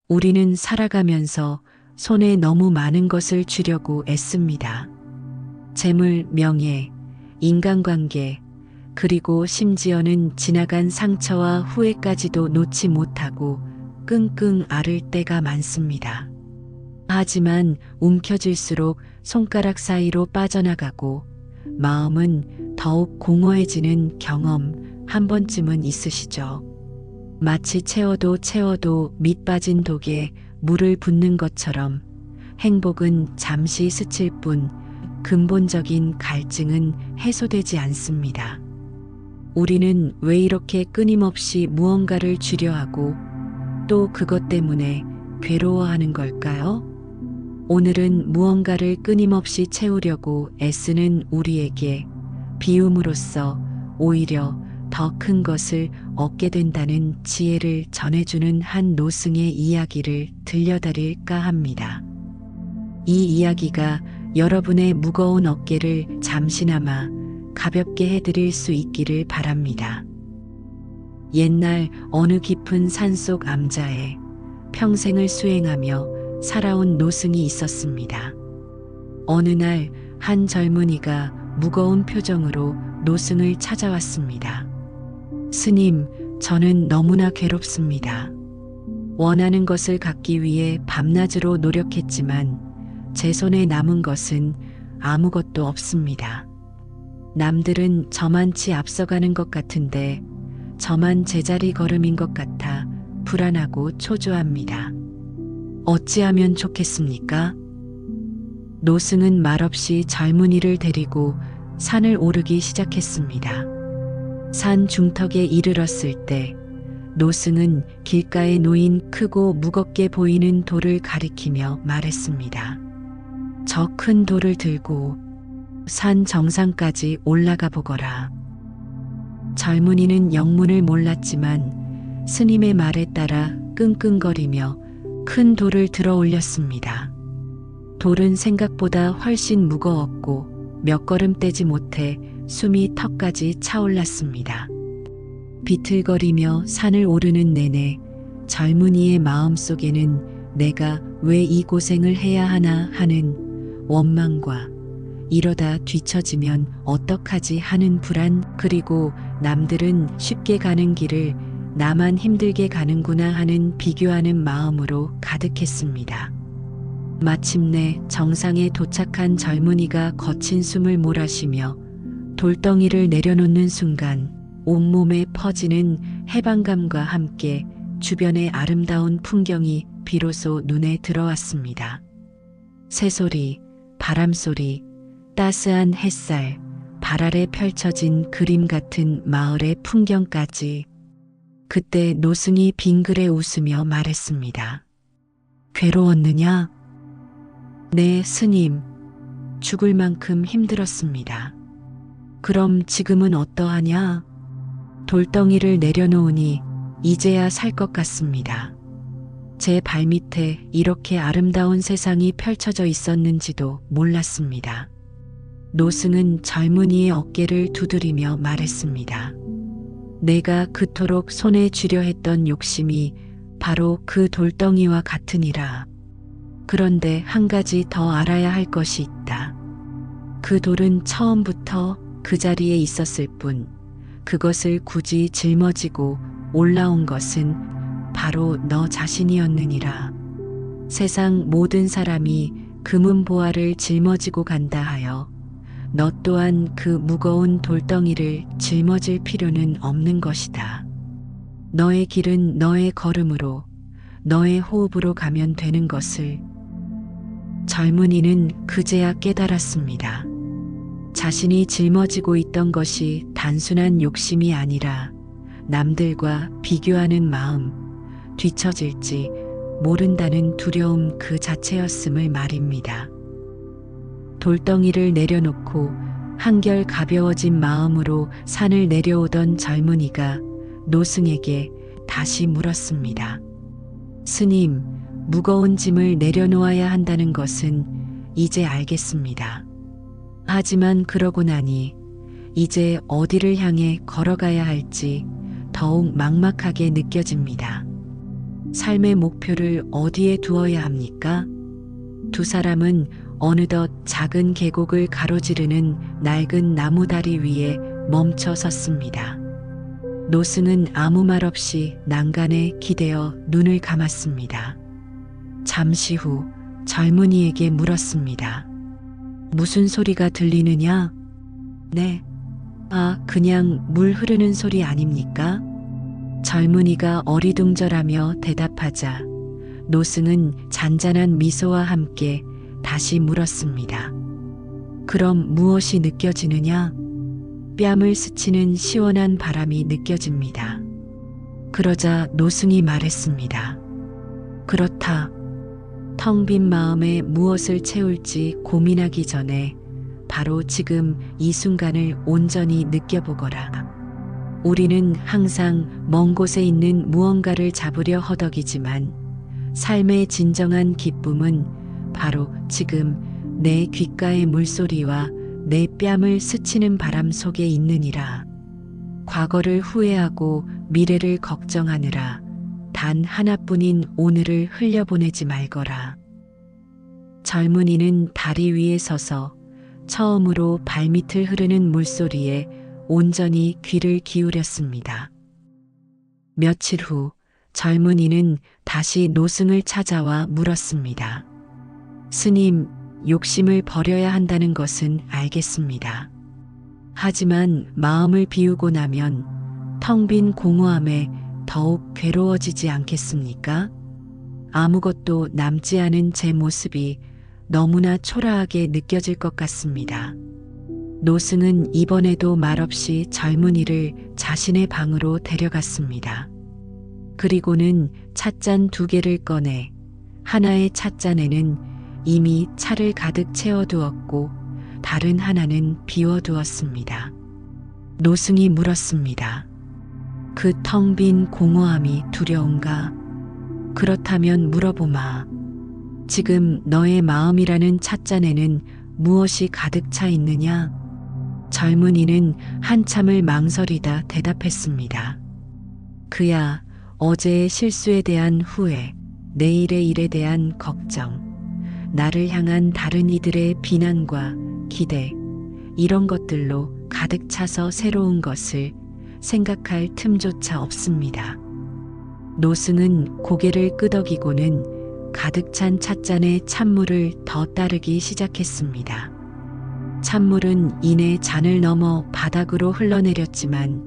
우리는 살아가면서 손에 너무 많은 것을 쥐려고 애씁니다. 재물, 명예, 인간관계, 그리고 심지어는 지나간 상처와 후회까지도 놓지 못하고 끙끙 앓을 때가 많습니다. 하지만 움켜쥘수록 손가락 사이로 빠져나가고 마음은 더욱 공허해지는 경험 한 번쯤은 있으시죠? 마치 채워도 밑 빠진 독에 물을 붓는 것처럼 행복은 잠시 스칠 뿐 근본적인 갈증은 해소되지 않습니다. 우리는 왜 이렇게 끊임없이 무언가를 쥐려 하고 또 그것 때문에 괴로워하는 걸까요? 오늘은 무언가를 끊임없이 채우려고 애쓰는 우리에게 비움으로써 오히려 더 큰 것을 얻게 된다는 지혜를 전해주는 한 노승의 이야기를 들려드릴까 합니다. 이 이야기가 여러분의 무거운 어깨를 잠시나마 가볍게 해드릴 수 있기를 바랍니다. 옛날 어느 깊은 산속 암자에 평생을 수행하며 살아온 노승이 있었습니다. 어느 날 한 젊은이가 무거운 표정으로 노승을 찾아왔습니다. 스님, 저는 너무나 괴롭습니다. 원하는 것을 갖기 위해 밤낮으로 노력했지만 제 손에 남은 것은 아무것도 없습니다. 남들은 저만치 앞서가는 것 같은데 저만 제자리 걸음인 것 같아 불안하고 초조합니다. 어찌하면 좋겠습니까? 노승은 말없이 젊은이를 데리고 산을 오르기 시작했습니다. 산 중턱에 이르렀을 때 노승은 길가에 놓인 크고 무겁게 보이는 돌을 가리키며 말했습니다. 저 큰 돌을 들고 산 정상까지 올라가 보거라. 젊은이는 영문을 몰랐지만 스님의 말에 따라 끙끙거리며 큰 돌을 들어 올렸습니다. 돌은 생각보다 훨씬 무거웠고 몇 걸음 떼지 못해 숨이 턱까지 차올랐습니다. 비틀거리며 산을 오르는 내내 젊은이의 마음속에는 내가 왜 이 고생을 해야 하나 하는 원망과 이러다 뒤처지면 어떡하지 하는 불안, 그리고 남들은 쉽게 가는 길을 나만 힘들게 가는구나 하는 비교하는 마음으로 가득했습니다. 마침내 정상에 도착한 젊은이가 거친 숨을 몰아쉬며 돌덩이를 내려놓는 순간 온몸에 퍼지는 해방감과 함께 주변의 아름다운 풍경이 비로소 눈에 들어왔습니다. 새소리, 바람소리, 따스한 햇살, 발 아래 펼쳐진 그림 같은 마을의 풍경까지. 그때 노승이 빙그레 웃으며 말했습니다. 괴로웠느냐? 네, 스님. 죽을 만큼 힘들었습니다. 그럼 지금은 어떠하냐? 돌덩이를 내려놓으니 이제야 살 것 같습니다. 제 발밑에 이렇게 아름다운 세상이 펼쳐져 있었는지도 몰랐습니다. 노승은 젊은이의 어깨를 두드리며 말했습니다. 내가 그토록 손에 쥐려 했던 욕심이 바로 그 돌덩이와 같으니라. 그런데 한 가지 더 알아야 할 것이 있다. 그 돌은 처음부터 그 자리에 있었을 뿐 그것을 굳이 짊어지고 올라온 것은 바로 너 자신이었느니라. 세상 모든 사람이 금은보화를 짊어지고 간다 하여 너 또한 그 무거운 돌덩이를 짊어질 필요는 없는 것이다. 너의 길은 너의 걸음으로, 너의 호흡으로 가면 되는 것을. 젊은이는 그제야 깨달았습니다. 자신이 짊어지고 있던 것이 단순한 욕심이 아니라 남들과 비교하는 마음, 뒤처질지 모른다는 두려움 그 자체였음을 말입니다. 돌덩이를 내려놓고 한결 가벼워진 마음으로 산을 내려오던 젊은이가 노승에게 다시 물었습니다. 스님, 무거운 짐을 내려놓아야 한다는 것은 이제 알겠습니다. 하지만 그러고 나니 이제 어디를 향해 걸어가야 할지 더욱 막막하게 느껴집니다. 삶의 목표를 어디에 두어야 합니까? 두 사람은 어느덧 작은 계곡을 가로지르는 낡은 나무다리 위에 멈춰 섰습니다. 노승은 아무 말 없이 난간에 기대어 눈을 감았습니다. 잠시 후 젊은이에게 물었습니다. 무슨 소리가 들리느냐? 네. 아, 그냥 물 흐르는 소리 아닙니까? 젊은이가 어리둥절하며 대답하자 노승은 잔잔한 미소와 함께 다시 물었습니다. 그럼 무엇이 느껴지느냐? 뺨을 스치는 시원한 바람이 느껴집니다. 그러자 노승이 말했습니다. 그렇다. 텅 빈 마음에 무엇을 채울지 고민하기 전에 바로 지금 이 순간을 온전히 느껴보거라. 우리는 항상 먼 곳에 있는 무언가를 잡으려 허덕이지만 삶의 진정한 기쁨은 바로 지금 내 귓가의 물소리와 내 뺨을 스치는 바람 속에 있느니라. 과거를 후회하고 미래를 걱정하느라 단 하나뿐인 오늘을 흘려보내지 말거라. 젊은이는 다리 위에 서서 처음으로 발밑을 흐르는 물소리에 온전히 귀를 기울였습니다. 며칠 후 젊은이는 다시 노승을 찾아와 물었습니다. 스님, 욕심을 버려야 한다는 것은 알겠습니다. 하지만 마음을 비우고 나면 텅 빈 공허함에 더욱 괴로워지지 않겠습니까? 아무것도 남지 않은 제 모습이 너무나 초라하게 느껴질 것 같습니다. 노승은 이번에도 말없이 젊은이를 자신의 방으로 데려갔습니다. 그리고는 찻잔 2개를 꺼내 하나의 찻잔에는 이미 차를 가득 채워두었고 다른 하나는 비워두었습니다. 노승이 물었습니다. 그 텅 빈 공허함이 두려운가? 그렇다면 물어보마. 지금 너의 마음이라는 찻잔에는 무엇이 가득 차 있느냐? 젊은이는 한참을 망설이다 대답했습니다. 그야 어제의 실수에 대한 후회, 내일의 일에 대한 걱정, 나를 향한 다른 이들의 비난과 기대, 이런 것들로 가득 차서 새로운 것을 생각할 틈조차 없습니다. 노승은 고개를 끄덕이고는 가득 찬 찻잔에 찬물을 더 따르기 시작했습니다. 찬물은 이내 잔을 넘어 바닥으로 흘러내렸지만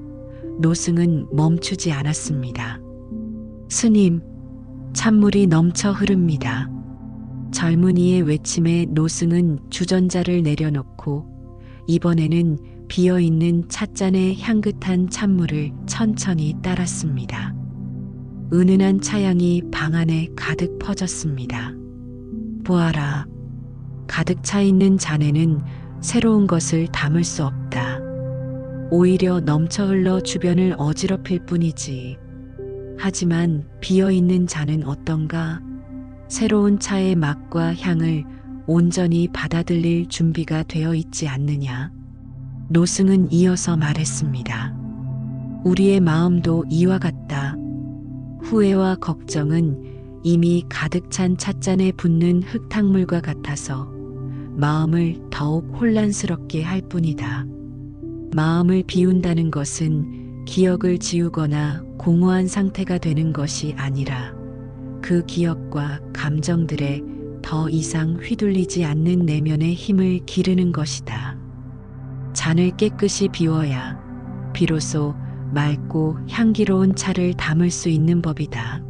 노승은 멈추지 않았습니다. 스님, 찬물이 넘쳐 흐릅니다. 젊은이의 외침에 노승은 주전자를 내려놓고 이번에는 비어있는 찻잔의 향긋한 찬물을 천천히 따랐습니다. 은은한 차향이 방 안에 가득 퍼졌습니다. 보아라, 가득 차 있는 잔에는 새로운 것을 담을 수 없다. 오히려 넘쳐 흘러 주변을 어지럽힐 뿐이지. 하지만 비어있는 잔은 어떤가? 새로운 차의 맛과 향을 온전히 받아들일 준비가 되어 있지 않느냐? 노승은 이어서 말했습니다. 우리의 마음도 이와 같다. 후회와 걱정은 이미 가득 찬 찻잔에 붙는 흙탕물과 같아서 마음을 더욱 혼란스럽게 할 뿐이다. 마음을 비운다는 것은 기억을 지우거나 공허한 상태가 되는 것이 아니라 그 기억과 감정들에 더 이상 휘둘리지 않는 내면의 힘을 기르는 것이다. 잔을 깨끗이 비워야 비로소 맑고 향기로운 차를 담을 수 있는 법이다.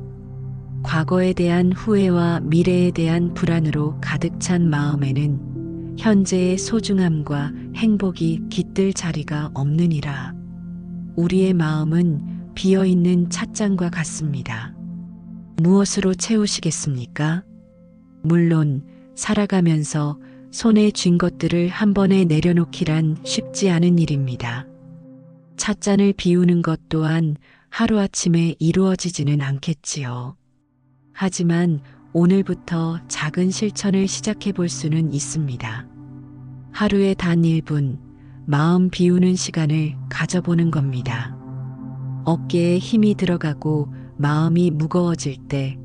과거에 대한 후회와 미래에 대한 불안으로 가득 찬 마음에는 현재의 소중함과 행복이 깃들 자리가 없느니라. 우리의 마음은 비어있는 찻잔과 같습니다. 무엇으로 채우시겠습니까? 물론 살아가면서 손에 쥔 것들을 한 번에 내려놓기란 쉽지 않은 일입니다. 찻잔을 비우는 것 또한 하루아침에 이루어지지는 않겠지요. 하지만 오늘부터 작은 실천을 시작해 볼 수는 있습니다. 하루에 단 1분 마음 비우는 시간을 가져보는 겁니다. 어깨에 힘이 들어가고 마음이 무거워질 때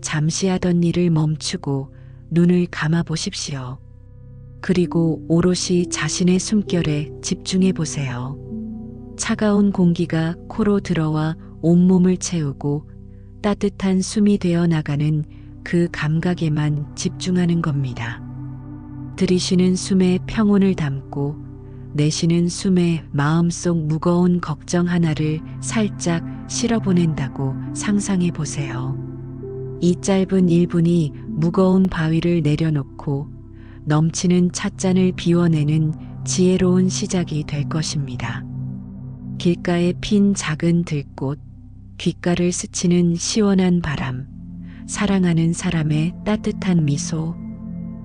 잠시 하던 일을 멈추고 눈을 감아 보십시오. 그리고 오롯이 자신의 숨결에 집중해 보세요. 차가운 공기가 코로 들어와 온몸을 채우고 따뜻한 숨이 되어 나가는 그 감각에만 집중하는 겁니다. 들이쉬는 숨에 평온을 담고 내쉬는 숨에 마음속 무거운 걱정 하나를 살짝 실어보낸다고 상상해 보세요. 이 짧은 1분이 무거운 바위를 내려놓고 넘치는 찻잔을 비워내는 지혜로운 시작이 될 것입니다. 길가에 핀 작은 들꽃, 귓가를 스치는 시원한 바람, 사랑하는 사람의 따뜻한 미소,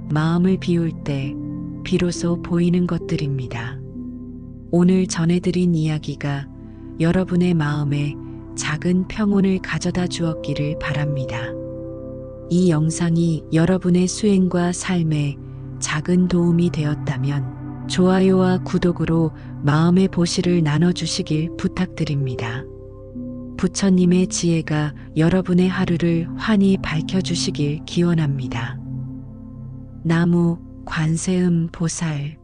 마음을 비울 때 비로소 보이는 것들입니다. 오늘 전해드린 이야기가 여러분의 마음에 작은 평온을 가져다 주었기를 바랍니다. 이 영상이 여러분의 수행과 삶에 작은 도움이 되었다면 좋아요와 구독으로 마음의 보시를 나눠주시길 부탁드립니다. 부처님의 지혜가 여러분의 하루를 환히 밝혀주시길 기원합니다. 나무 관세음 보살